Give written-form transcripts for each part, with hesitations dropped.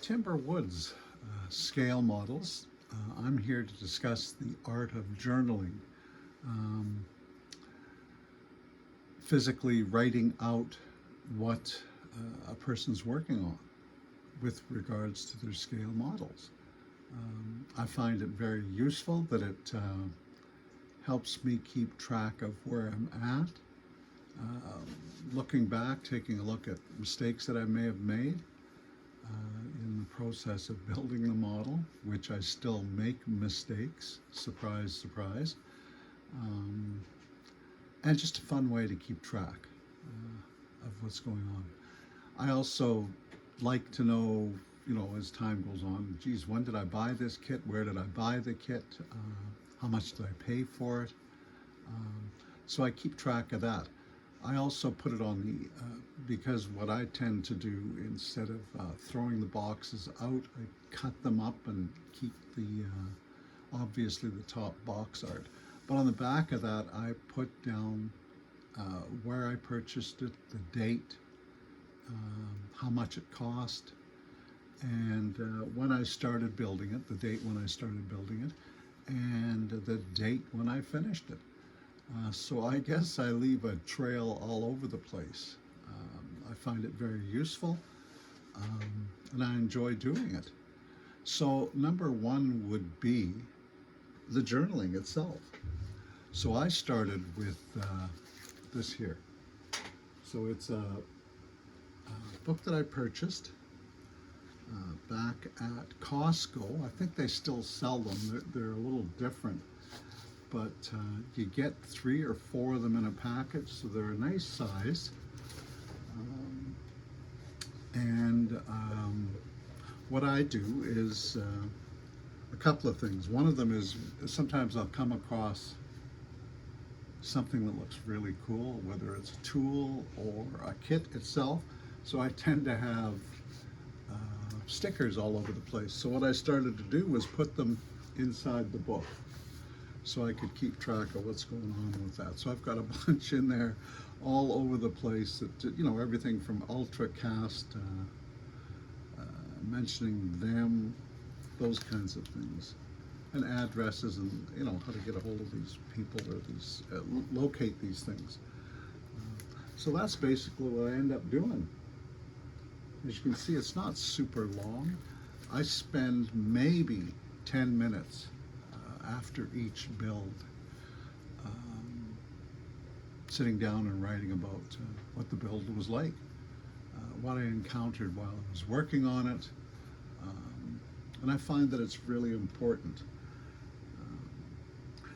Timber Woods scale models. I'm here to discuss the art of journaling, um, physically writing out what a person's working on with regards to their scale models. I find it very useful that it helps me keep track of where I'm at, looking back, taking a look at mistakes that I may have made in the process of building the model, which I still make mistakes, surprise, surprise, and just a fun way to keep track of what's going on. I also like to know, as time goes on, geez, when did I buy this kit? Where did I buy the kit? How much did I pay for it? So I keep track of that. I also put it on the, because what I tend to do, instead of throwing the boxes out, I cut them up and keep the, obviously the top box art. But on the back of that, I put down where I purchased it, the date, how much it cost, and when I started building it, the date when I started building it, and the date when I finished it. So I guess I leave a trail all over the place. I find it very useful, and I enjoy doing it. So number one would be the journaling itself. So I started with this here. So it's a book that I purchased back at Costco. I think they still sell them. They're a little different, but you get 3 or 4 of them in a package, so they're a nice size. What I do is a couple of things. One of them is sometimes I'll come across something that looks really cool, whether it's a tool or a kit itself. So I tend to have stickers all over the place. So what I started to do was put them inside the book, so I could keep track of what's going on with that. So I've got a bunch in there all over the place, that, everything from UltraCast, mentioning them, those kinds of things, and addresses, and how to get a hold of these people, or these locate these things. So that's basically what I end up doing. As you can see, it's not super long. I spend maybe 10 minutes after each build, sitting down and writing about what the build was like, what I encountered while I was working on it, and I find that it's really important.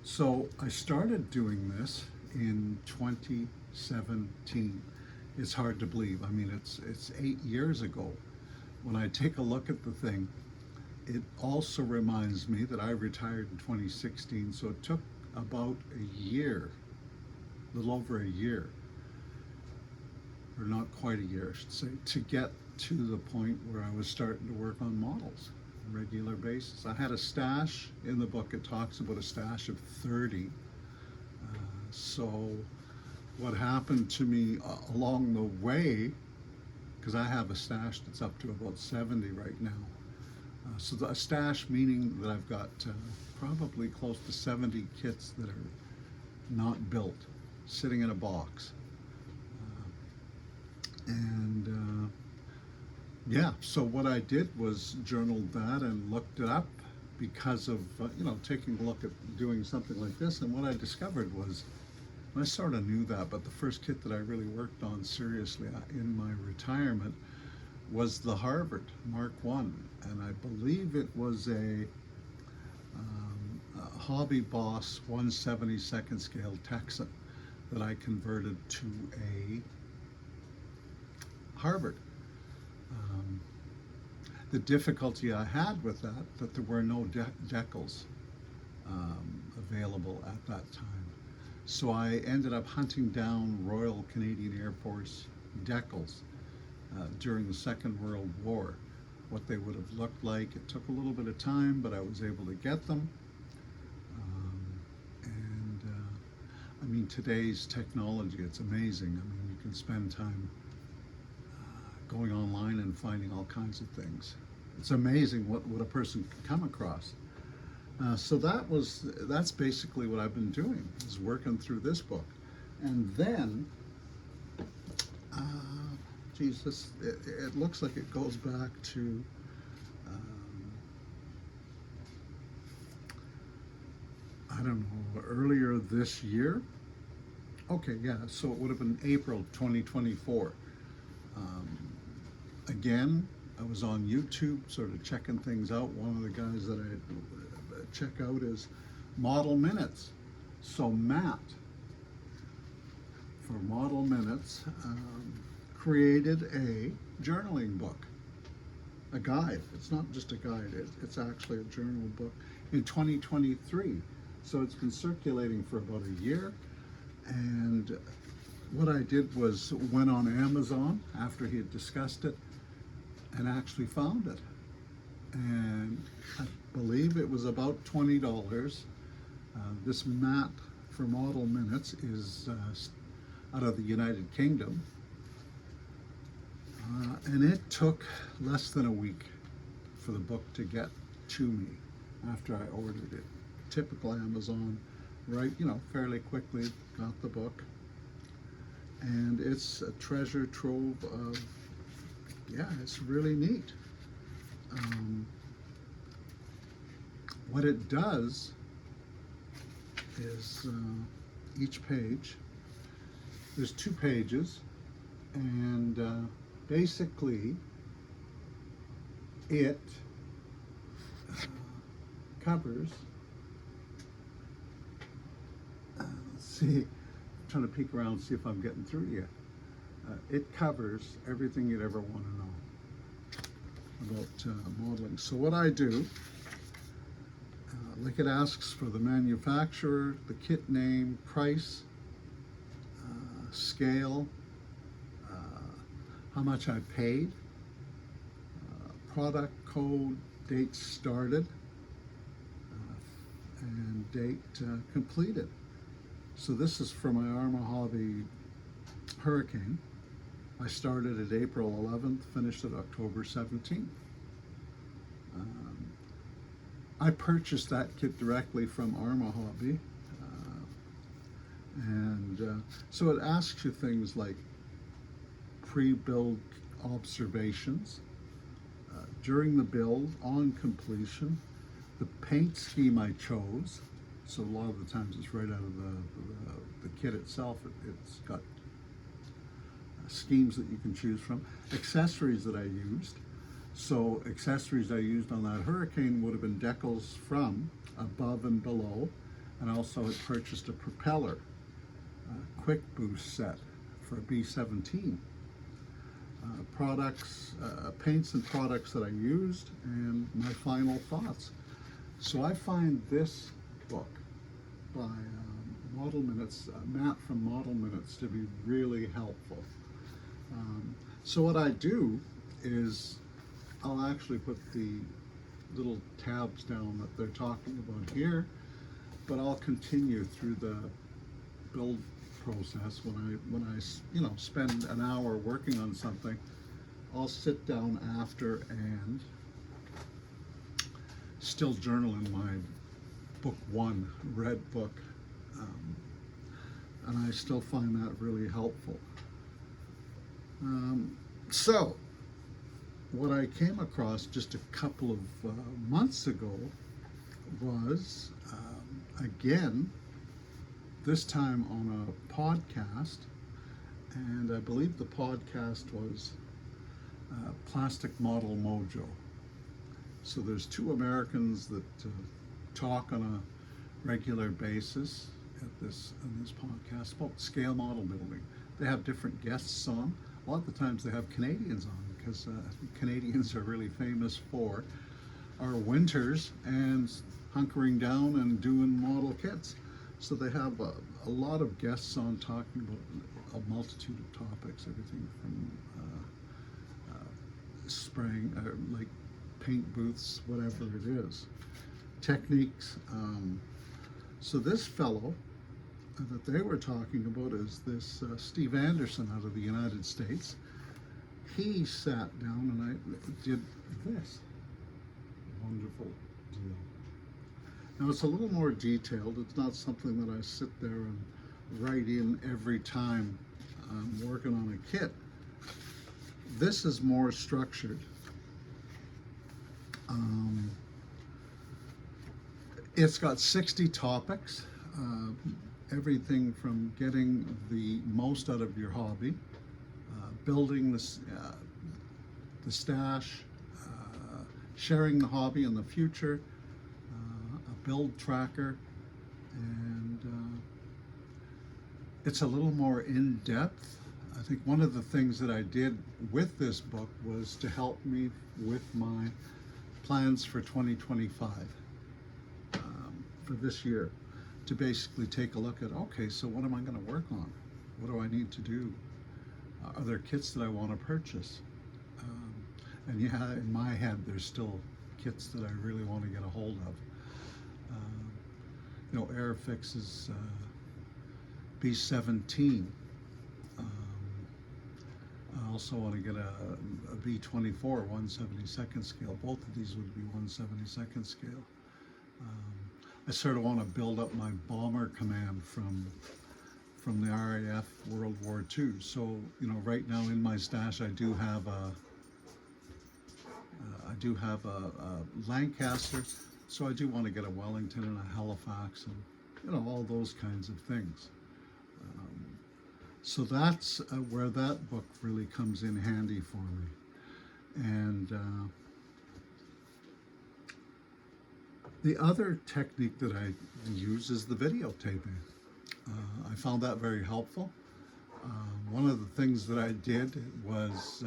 So I started doing this in 2017. It's hard to believe. I mean, it's 8 years ago. When I take a look at the thing, it also reminds me that I retired in 2016, so it took about a year, a little over a year, or not quite a year, I should say, to get to the point where I was starting to work on models on a regular basis. I had a stash in the book. It talks about a stash of 30. So what happened to me along the way, because I have a stash that's up to about 70 right now. So a stash meaning that I've got probably close to 70 kits that are not built, sitting in a box. Yeah, so what I did was journaled that and looked it up because of, taking a look at doing something like this. And what I discovered was, I sort of knew that, but the first kit that I really worked on seriously in my retirement was the Harvard Mark I, and I believe it was a Hobby Boss 1/72 scale Texan that I converted to a Harvard. The difficulty I had with that there were no decals available at that time. So I ended up hunting down Royal Canadian Air Force decals during the Second World War, what they would have looked like. It took a little bit of time, but I was able to get them. I mean, today's technology, it's amazing. I mean, you can spend time going online and finding all kinds of things. it's amazing what a person can come across. So that's basically what I've been doing, is working through this book. And then, Jesus, it looks like it goes back to, I don't know, earlier this year. Okay, yeah, so it would have been April 2024. Again, I was on YouTube sort of checking things out. One of the guys that I check out is Model Minutes. So Matt, for Model Minutes, created a journaling book, a guide. It's not just a guide, it's actually a journal book in 2023. So it's been circulating for about a year. And what I did was went on Amazon after he had discussed it and actually found it. And I believe it was about $20. This Matt for Model Minutes is out of the United Kingdom. And it took less than a week for the book to get to me after I ordered it. Typical Amazon, right? Fairly quickly got the book. And it's a treasure trove of, yeah, it's really neat. What it does is each page, there's 2 pages, and basically it covers, let's see, I'm trying to peek around and see if I'm getting through to you. It covers everything you'd ever want to know about modeling. So what I do, like, it asks for the manufacturer, the kit name, price, scale, how much I paid, product code, date started, and date completed. So this is for my Arrma Hobby Hurricane. I started at April 11th, finished at October 17th. I purchased that kit directly from Arrma Hobby. So it asks you things like pre-build observations, during the build, on completion, the paint scheme I chose. So a lot of the times it's right out of the kit itself. It's got schemes that you can choose from. Accessories that I used. So accessories I used on that Hurricane would have been decals from above and below, and also had purchased a propeller, quick boost set for a B-17. Products, paints and products that I used, and my final thoughts. So I find this book by Model Minutes, Matt from Model Minutes, to be really helpful. So what I do is I'll actually put the little tabs down that they're talking about here, but I'll continue through the build process. When I spend an hour working on something, I'll sit down after and still journal in my book 1 red book, and I still find that really helpful. So what I came across just a couple of months ago was, again, this time on a podcast, and I believe the podcast was Plastic Model Mojo. So there's 2 Americans that talk on a regular basis on this podcast about scale model building. They have different guests on. A lot of the times they have Canadians on, because Canadians are really famous for our winters and hunkering down and doing model kits. So they have a lot of guests on talking about a multitude of topics, everything from spraying, like paint booths, whatever it is, techniques. So this fellow that they were talking about is this Steve Anderson out of the United States. He sat down and I did this. wonderful deal. Now it's a little more detailed. It's not something that I sit there and write in every time I'm working on a kit. This is more structured. It's got 60 topics, everything from getting the most out of your hobby, building the stash, sharing the hobby in the future, a build tracker, and it's a little more in-depth. I think one of the things that I did with this book was to help me with my plans for 2025, for this year, to basically take a look at, okay, so what am I going to work on? What do I need to do? Are there kits that I want to purchase? And yeah, in my head, there's still kits that I really want to get a hold of. Airfix's B17. I also want to get a B24 1/72nd scale. Both of these would be 1/72nd scale. I sort of want to build up my bomber command from the RAF World War II. So right now in my stash, I do have a Lancaster. So I do want to get a Wellington and a Halifax, and all those kinds of things. So that's where that book really comes in handy for me. And the other technique that I use is the videotaping. I found that very helpful. One of the things that I did was,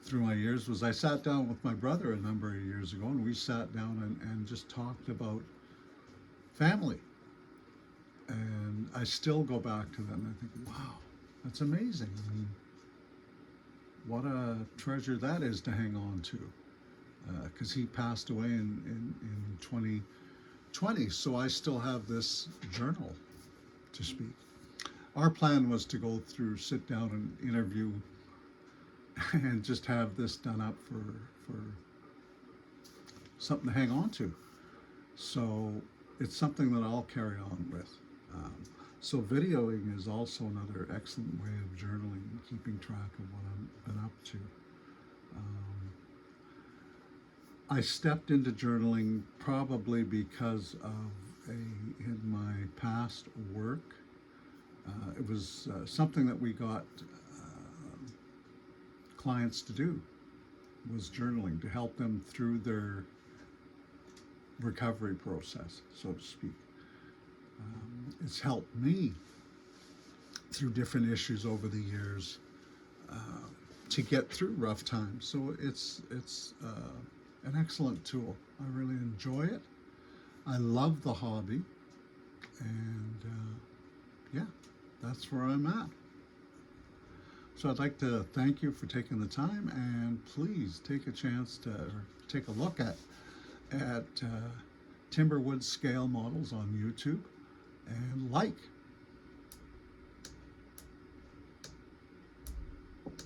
through my years, was I sat down with my brother a number of years ago, and we sat down and just talked about family. And I still go back to them and I think, wow, that's amazing. I mean, what a treasure that is to hang on to. Because he passed away in 2020, so I still have this journal to speak. Our plan was to go through, sit down and interview and just have this done up for something to hang on to. So it's something that I'll carry on with. So videoing is also another excellent way of journaling and keeping track of what I've been up to. I stepped into journaling probably because of in my past work. It was something that we got clients to do, was journaling, to help them through their recovery process, so to speak. It's helped me through different issues over the years to get through rough times. So it's an excellent tool. I really enjoy it. I love the hobby, and yeah, that's where I'm at. So I'd like to thank you for taking the time, and please take a chance to take a look at Timberwood scale models on YouTube, and like